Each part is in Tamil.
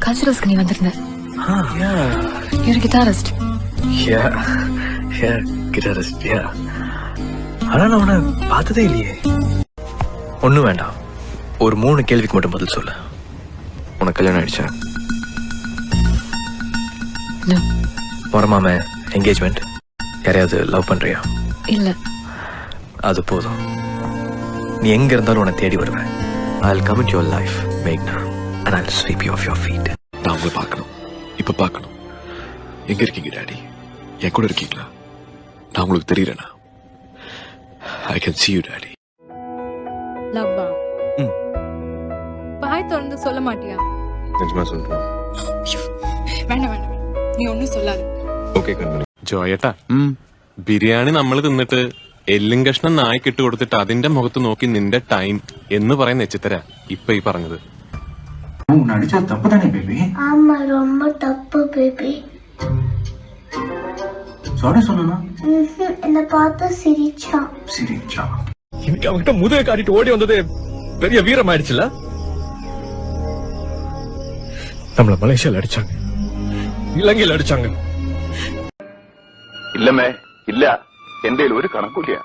கல்ச்சரல்ஸ்க்கு நீ வந்திருந்த. You're a guitarist. guitarist. ஆனா நான் உன்னை பார்த்ததே இல்லையே. ஒண்ணும் வேண்டாம், ஒரு 3 கேள்விக்கு மட்டும் பதில் சொல்லு. உனக்கு கல்யாணம் ஆயிடுச்சா? மரமாம என்கேஜ்மெண்ட், யாரையாவது லவ் பண்றியா? இல்ல. அது போதும். நீ எங்க இருந்தாலும் உன்னை தேடி வருவேன். I'll come into your life, Meghna, and I'll sweep you off your feet. நான் உங்களை பார்க்கணும், இப்ப பார்க்கணும். எங்க இருக்கீங்க டாடி? என் கூட இருக்கீங்களா? நான் உங்களுக்கு தெரியறேனா? I can see you daddy. லவ்வா பாய் தொடர்ந்து சொல்ல மாட்டியா? நிஜமா சொல்றேன். வேண்டாம் வேண்டாம், நீ ஒன்னும் சொல்லாத. ഓക്കേ കണ്ണു. ജോയേട്ടാ, ബിരിയാണി നമ്മൾ തിന്നിട്ട് എല്ലും കഷ്ണം നായ്ക്കിട്ട് കൊടുത്തിട്ട് അതിന്റെ മുഖത്ത് നോക്കി നിന്റെ ടൈം എന്ന് പറയുന്ന വെച്ചിത്തരാ ഇപ്പൊ ഈ പറഞ്ഞത്. நடிச்சா தப்பு தானே பேபி? ஆமா, ரொம்ப தப்பு பேபி. சாரி சொல்லணும். என்ன பார்த்து சிரிச்சான். இன்னைக்கு அவன்கிட்ட முதுக காட்டிட்டு ஓடி வந்தது பெரிய வீரம் ஆயிடுச்சுல. நம்மள மலேசியால அடிச்சாங்க, ഇലങ്കയിൽ അടിച്ചാങ്ക. ഇല്ലമ്മേ, ഇല്ല. എന്റെ ഒരു കണക്കില്ല.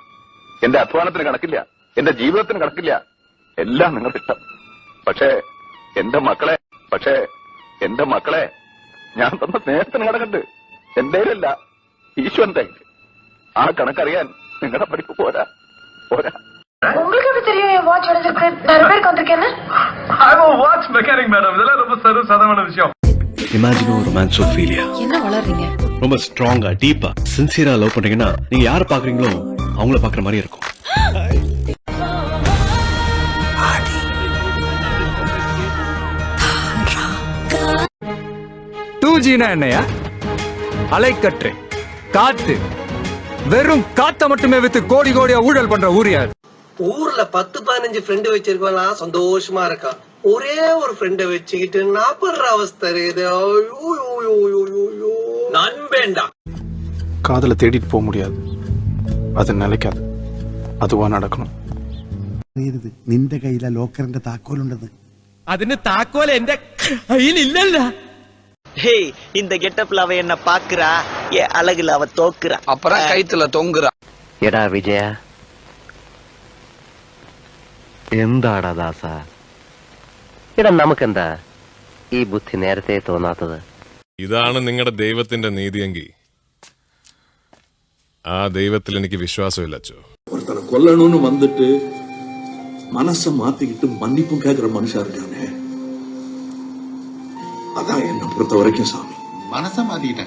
എന്റെ അധ്വാനത്തിന് കണക്കില്ല, എന്റെ ജീവിതത്തിന് കണക്കില്ല. എല്ലാം നിങ്ങൾക്ക് ഇഷ്ടം. പക്ഷേ എന്റെ മക്കളെ ഞാൻ തന്ന സ്നേഹത്തിന് കണക്കുണ്ട്. എന്റെയിലല്ല, ഈശ്വരന്റെ. ആ കണക്കറിയാൻ നിങ്ങളുടെ പഠിപ്പ് പോരാ. உங்களுக்கு எப்படி தெரியும் என் வாட்ச் உடைஞ்சிருக்கு? நிறைய பேருக்கு வந்திருக்கேன்னு. வாட்ச் மெக்கானிக் மேடம், இதெல்லாம் ரொம்ப சர்வசாதாரண விஷயம். இமேஜின் ஒரு ரொமான்ஸோஃபீலியா. என்ன வளர்றீங்க? ரொம்ப ஸ்ட்ராங்கா, டீப்பா, சின்சியரா லவ் பண்றீங்கன்னா நீங்க யாரை பாக்குறீங்களோ அவங்கள பாக்குற மாதிரி இருக்கும். 2Gனா என்னையா? அலைக்கற்று காத்து, வெறும் காத்த மட்டுமே வித்து கோடி கோடியா ஊழல் பண்ற ஊரியா? ஊர்ல 10-15 ஃப்ரெண்டு வச்சிருக்கலாம், சந்தோஷமா இருக்கான். ஒரே ஒரு ஃப்ரெண்ட வச்சுக்கிட்டு நான் படுற அவஸ்தை இருக்குது. நண்பேண்டா. காதல தேடிட்டு போக முடியாது, அது நிலைக்காது. அதுவா நடக்கணும். നിന്റെ കയ്യിലെ ലോക്കറിന്റെ താക്കോലുണ്ടത്. അതിന്റെ താക്കോൽ എന്റെ കയ്യിലില്ലല്ല. ஹேய், இந்த கெட்டப்ல அவ என்ன பாக்குறா, என் அழகுல அவ தோக்குறா. அப்புறம் கைத்துல தொங்குறா. എടാ വിജയ, എന്താടാ ദാസ? എടാ നമുക്കെന്താ ഈ ബുദ്ധി നേരത്തെ തോന്നാത്തത്? ഇതാണ് നിങ്ങളുടെ ദൈവത്തിന്റെ നീതിയെങ്കിൽ ആ ദൈവത്തിൽ എനിക്ക് വിശ്വാസമില്ല അച്ചോ. ஒருத்தனை கொல்லணும்னு வந்துட்டு மனச மாத்திக்கிட்டு மன்னிப்பும் கேட்கிற மனுஷா இருக்கானே, அதான் என்ன பொறுத்த வரைக்கும் சாமி. മനസ്സ മാറ്റിയിട്ട